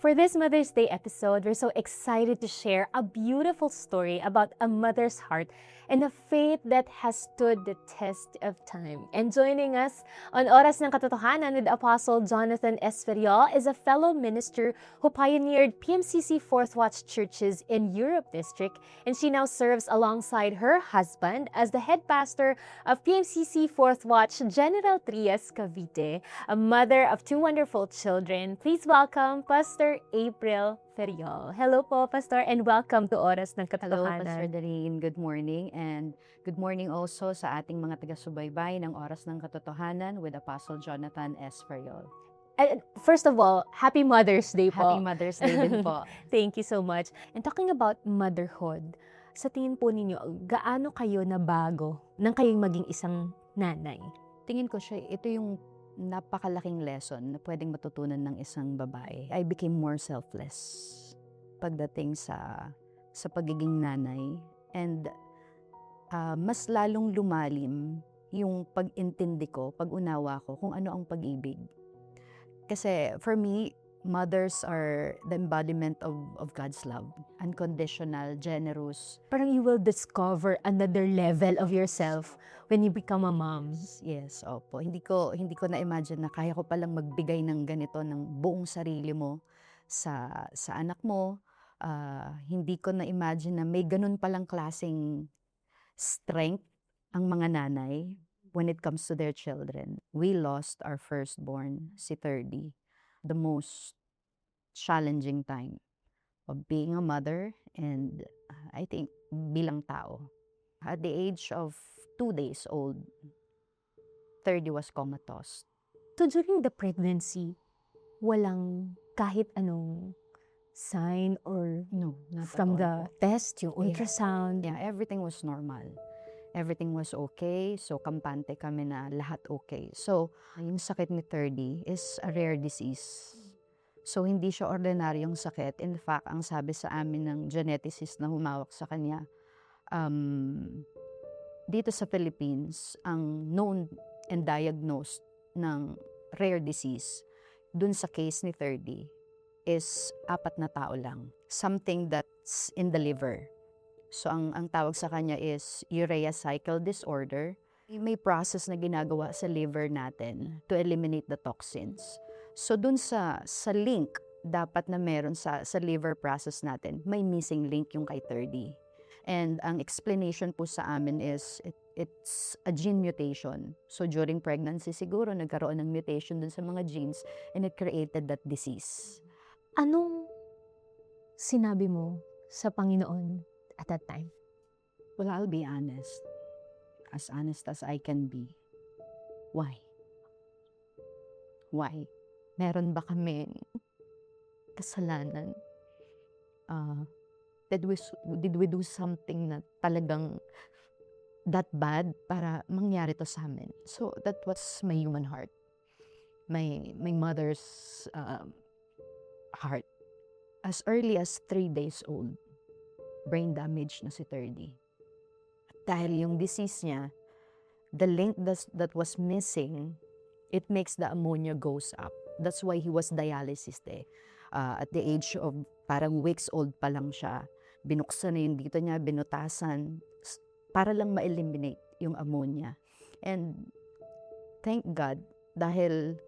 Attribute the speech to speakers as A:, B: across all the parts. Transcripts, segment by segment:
A: For this Mother's Day episode, we're so excited to share a beautiful story about a mother's heart and a faith that has stood the test of time. And joining us on Oras ng Katotohanan with Apostle Jonathan Esferial is a fellow minister who pioneered PMCC Fourth Watch churches in Europe District, and she now serves alongside her husband as the head pastor of PMCC Fourth Watch General Trias Cavite, a mother of two wonderful children. Please welcome Pastor April Feriol. Hello po, Pastor, and welcome to Oras ng
B: Hello,
A: Katotohanan.
B: Pastor Darlene. Good morning. And good morning also sa ating mga taga-subaybay ng Oras ng Katotohanan with Apostle Jonathan S. Feriol.
A: First of all, Happy Mother's Day po.
B: Happy Mother's Day din po.
A: Thank you so much. And talking about motherhood, sa tingin po ninyo, gaano kayo nabago nang kayong maging isang nanay?
B: Tingin ko ito yung napakalaking lesson na pwedeng matutunan ng isang babae. I became more selfless pagdating sa pagiging nanay. And mas lalong lumalim yung pag-intindi ko, pag-unawa ko kung ano ang pag-ibig. Kasi for me, mothers are the embodiment of God's love. Unconditional, generous.
A: Parang you will discover another level of yourself when you become a mom.
B: Yes, opo. Hindi ko na-imagine na kaya ko palang magbigay ng ganito ng buong sarili mo sa anak mo. Hindi ko na-imagine na may ganun palang klaseng strength ang mga nanay when it comes to their children. We lost our firstborn, si Thirdy. The most challenging time of being a mother and I think bilang tao. At the age of 2 days old, Thirdy was comatose.
A: So during the pregnancy, walang kahit anong sign or
B: No, not
A: from
B: at all
A: the
B: po.
A: test, yung ultrasound?
B: Yeah, everything was normal. Everything was okay. So, kampante kami na lahat okay. So, yung sakit ni Thirdy is a rare disease. So, hindi siya ordinaryong sakit. In fact, ang sabi sa amin ng geneticist na humawak sa kanya, dito sa Philippines, ang known and diagnosed ng rare disease dun sa case ni Thirdy is 4 na tao lang. Something that's in the liver. So, ang tawag sa kanya is urea cycle disorder. May process na ginagawa sa liver natin to eliminate the toxins. So, dun sa link dapat na meron sa liver process natin, may missing link yung kay Thirdy. And ang explanation po sa amin is it's a gene mutation. So, during pregnancy siguro nagkaroon ng mutation dun sa mga genes and it created that disease.
A: Anong sinabi mo sa Panginoon at that time?
B: Well, I'll be honest as I can be. Why? Why? Meron ba kaming kasalanan? Did we do something na talagang that bad para mangyari to sa amin? So that was my human heart. My mother's heart. As early as 3 days old, brain damage na si Thirdy. Dahil yung disease niya, the link that was missing, it makes the ammonia goes up. That's why he was dialysis at the age of parang weeks old pa lang siya. Binuksan na yung dito niya, binutasan, para lang ma-eliminate yung ammonia. And thank God, dahil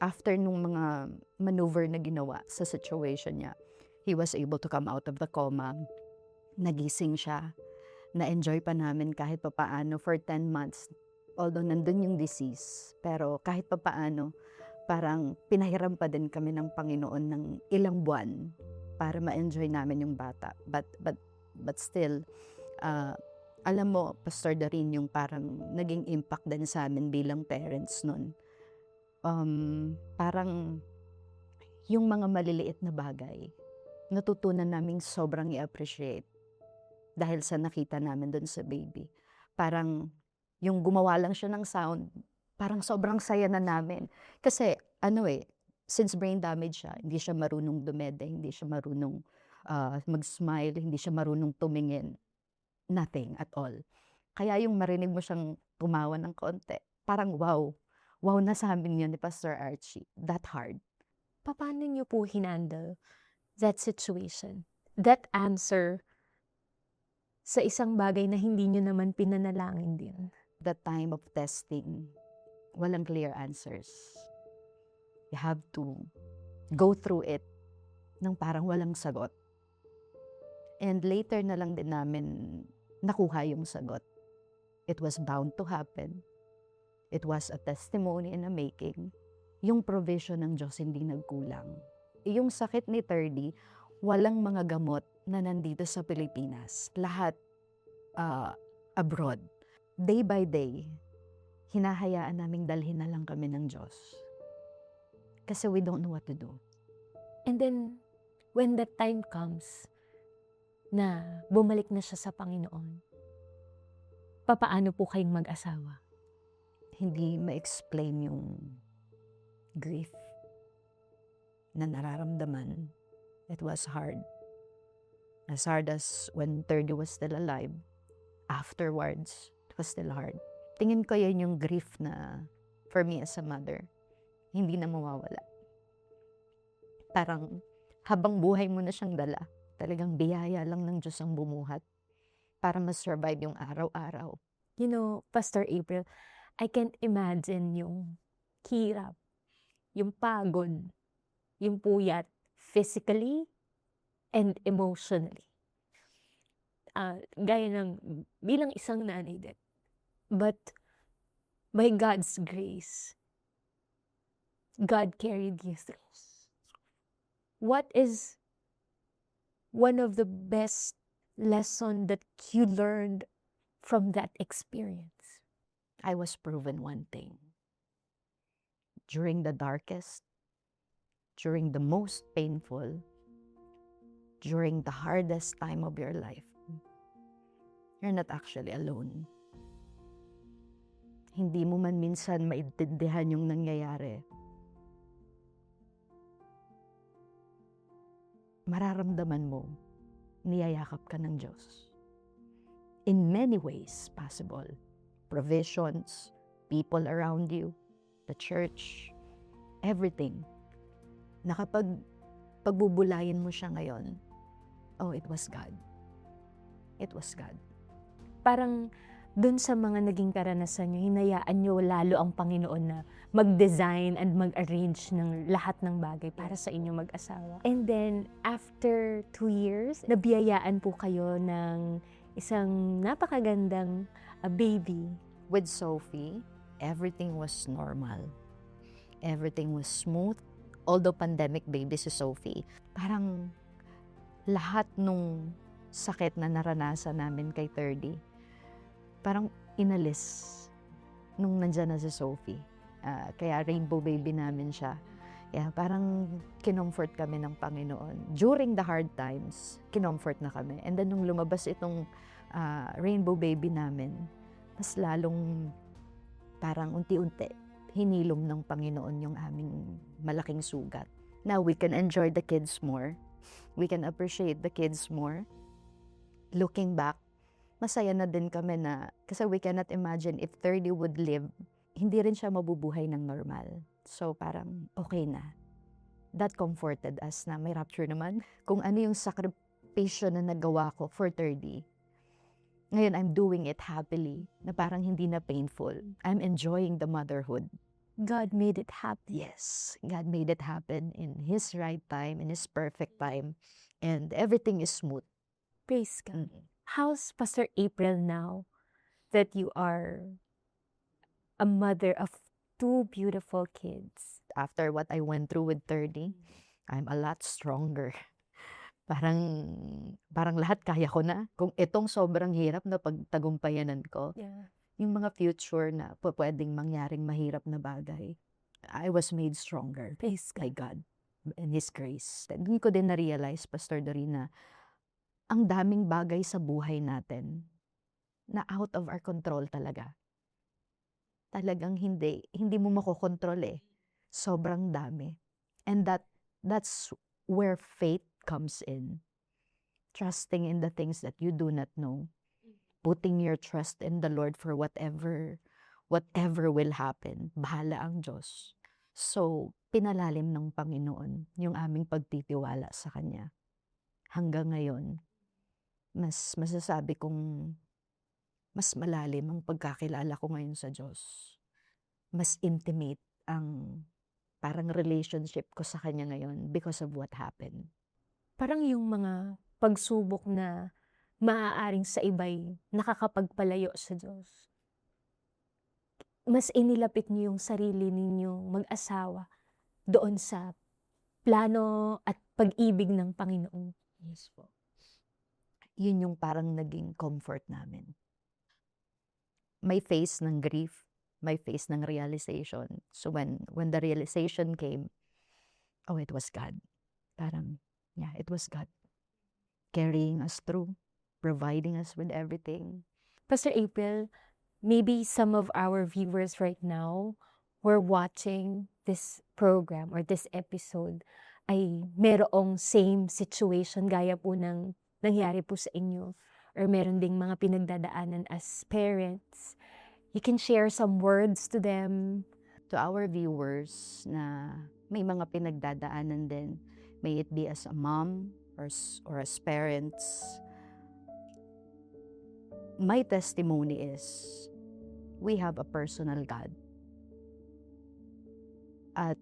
B: after nung mga maneuver na ginawa sa situation niya, he was able to come out of the coma. Nagising siya. Na-enjoy pa namin kahit papaano for 10 months. Although nandun yung disease. Pero kahit papaano, parang pinahiram pa din kami ng Panginoon ng ilang buwan para ma-enjoy namin yung bata. But still, alam mo, Pastor Darlene, yung parang naging impact din sa amin bilang parents nun. Parang yung mga maliliit na bagay, natutunan naming sobrang i-appreciate dahil sa nakita namin doon sa baby. Parang yung gumawa lang siya ng sound, parang sobrang saya na namin. Kasi since brain damage siya, hindi siya marunong dumede, hindi siya marunong mag-smile, hindi siya marunong tumingin. Nothing at all. Kaya yung marinig mo siyang tumawa ng konti, parang wow. Wow na sa amin yun ni Pastor Archie. That hard.
A: paano niyo po hinandle that situation, that answer sa isang bagay na hindi niyo naman pinanalangin din?
B: The time of testing, walang clear answers. You have to go through it nang parang walang sagot. And later na lang din namin nakuha yung sagot. It was bound to happen. It was a testimony in the making. Yung provision ng Diyos hindi nagkulang. Yung sakit ni Thirdy, walang mga gamot na nandito sa Pilipinas. Lahat abroad. Day by day, hinahayaan naming dalhin na lang kami ng Diyos. Kasi we don't know what to do.
A: And then, when that time comes na bumalik na siya sa Panginoon, papaano po kayong mag-asawa?
B: Hindi ma-explain yung grief na nararamdaman. It was hard. As hard as when Thirdy was still alive. Afterwards, it was still hard. Tingin ko yan yung grief na, for me as a mother, hindi na mawawala. Parang habang buhay mo na siyang dala, talagang biyaya lang ng Diyos ang bumuhat para ma-survive yung araw-araw.
A: You know, Pastor April, I can't imagine yung hirap, yung pagod, yung puyat, physically and emotionally. Gaya ng bilang isang nanay din. But by God's grace, God carried you through. What is one of the best lesson that you learned from that experience?
B: I was proven one thing. During the darkest, during the most painful, during the hardest time of your life, you're not actually alone. Hindi mo man minsan maintindihan yung nangyayari. Mararamdaman mo, niyayakap ka ng Diyos. In many ways possible. Provisions, people around you, the church, everything. Na kapag pagbubulayin mo siya ngayon, oh, it was God. It was God.
A: Parang dun sa mga naging karanasan nyo, hinayaan nyo lalo ang Panginoon na mag-design and mag-arrange ng lahat ng bagay para sa inyo mag-asawa. And then, after 2 years, nabiyayaan po kayo ng isang napakagandang baby.
B: With Sophie, everything was normal. Everything was smooth. Although pandemic baby si Sophie, parang lahat nung sakit na naranasan namin kay Thirdy, parang inalis nung nandyan na si Sophie. Kaya rainbow baby namin siya. Kaya parang kinomfort kami ng Panginoon. During the hard times, kinomfort na kami. And then nung lumabas itong rainbow baby namin, mas lalong parang unti-unti hinilom ng Panginoon yung aming malaking sugat. Now we can enjoy the kids more. We can appreciate the kids more. Looking back, masaya na din kami na, kasi we cannot imagine if Thirdy would live, hindi rin siya mabubuhay ng normal. So parang okay na. That comforted us na may rapture naman. Kung ano yung sakripisyo na nagawa ko for Thirdy, ngayon I'm doing it happily, na parang hindi na painful. I'm enjoying the motherhood.
A: God made it happen.
B: Yes, God made it happen in His right time, in His perfect time. And everything is smooth.
A: Praise God. How's Pastor April now that you are a mother of 2 beautiful kids?
B: After what I went through with Thirdy, I'm a lot stronger. Parang lahat kaya ko na. Kung itong sobrang hirap na pagtagumpayanan ko,
A: Yeah.
B: yung mga future na pwedeng mangyaring mahirap na bagay, I was made stronger
A: Praise
B: by
A: God.
B: God and His grace. Hindi ko din na-realize, Pastor Dorina, ang daming bagay sa buhay natin na out of our control talaga. Talagang hindi mo makokontrol eh. Sobrang dami. And that's where faith comes in. Trusting in the things that you do not know. Putting your trust in the Lord for whatever will happen. Bahala ang Diyos. So, pinalalim ng Panginoon yung aming pagtitiwala sa Kanya. Hanggang ngayon, mas masasabi kong mas malalim ang pagkakilala ko ngayon sa Diyos. Mas intimate ang parang relationship ko sa Kanya ngayon because of what happened.
A: Parang yung mga pagsubok na maaaring sa iba'y nakakapagpalayo sa Diyos. Mas inilapit niyo yung sarili ninyong mag-asawa doon sa plano at pag-ibig ng Panginoon.
B: Yes po. Yun yung parang naging comfort namin. May phase ng grief, may phase ng realization. So when the realization came, oh, it was God. Parang, yeah, it was God. Carrying us through, providing us with everything.
A: Pastor April, maybe some of our viewers right now who are watching this program or this episode ay merong same situation gaya po ng nangyari po sa inyo or meron ding mga pinagdadaanan as parents. You can share some words to them.
B: To our viewers na may mga pinagdadaanan din, may it be as a mom or as parents, my testimony is we have a personal God. At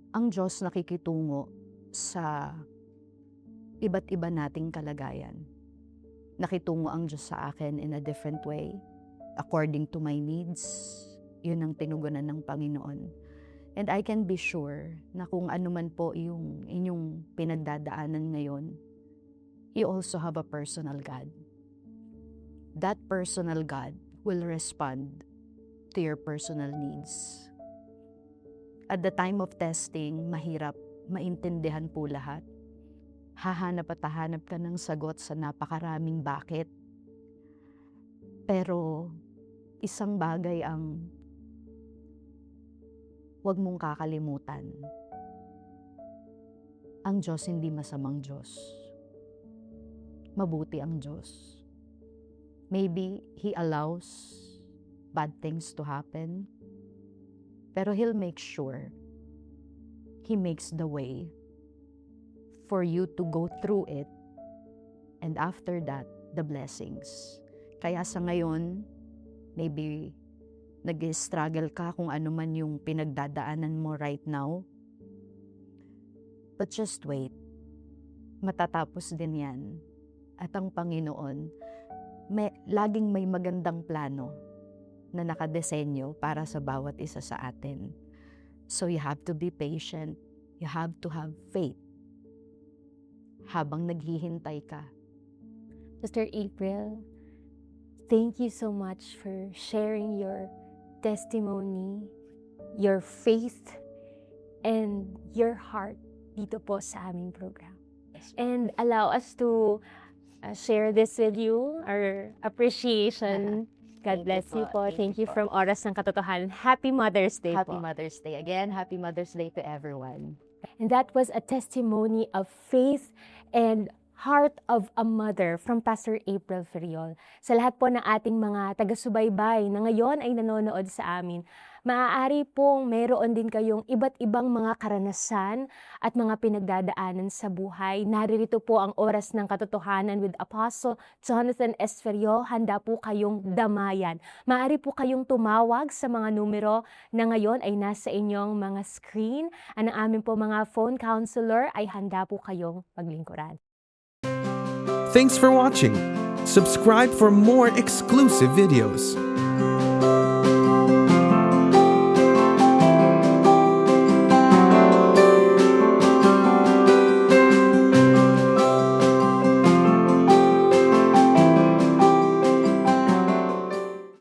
B: ang Diyos nakikitungo sa iba't iba nating kalagayan. Nakitungo ang Diyos sa akin in a different way, according to my needs. Yun ang tinugunan ng Panginoon. And I can be sure na kung ano man po yung inyong pinagdadaanan ngayon, you also have a personal God. That personal God will respond to your personal needs. At the time of testing, mahirap maintindihan po lahat. Hahanap at hahanap ka ng sagot sa napakaraming bakit. Pero isang bagay ang huwag mong kakalimutan. Ang Diyos hindi masamang Diyos. Mabuti ang Diyos. Maybe He allows bad things to happen, pero He'll make sure He makes the way for you to go through it, and after that, the blessings. Kaya sa ngayon, maybe nag-struggle ka kung ano man yung pinagdadaanan mo right now, but just wait. Matatapos din yan. At ang Panginoon, laging may magandang plano na nakadesenyo para sa bawat isa sa atin. So you have to be patient. You have to have faith. Habang naghihintay ka.
A: Sister April, thank you so much for sharing your testimony, your faith, and your heart dito po sa aming program. And allow us to share this with you, our appreciation. God bless you po. Thank you from Oras ng Katotohanan. Happy Mother's Day
B: Happy
A: po.
B: Mother's Day. Again, Happy Mother's Day to everyone.
A: And that was a testimony of faith and heart of a mother from Pastor April Ferriol. Sa lahat po ng ating mga taga-subaybay na ngayon ay nanonood sa amin, maaari pong meron din kayong iba't ibang mga karanasan at mga pinagdadaanan sa buhay. Naririto po ang Oras ng Katotohanan with Apostle Jonathan S. Ferriol. Handa po kayong damayan. Maaari po kayong tumawag sa mga numero na ngayon ay nasa inyong mga screen. Ang aming po mga phone counselor ay handa po kayong paglingkuran.
C: Thanks for watching. Subscribe for more exclusive videos.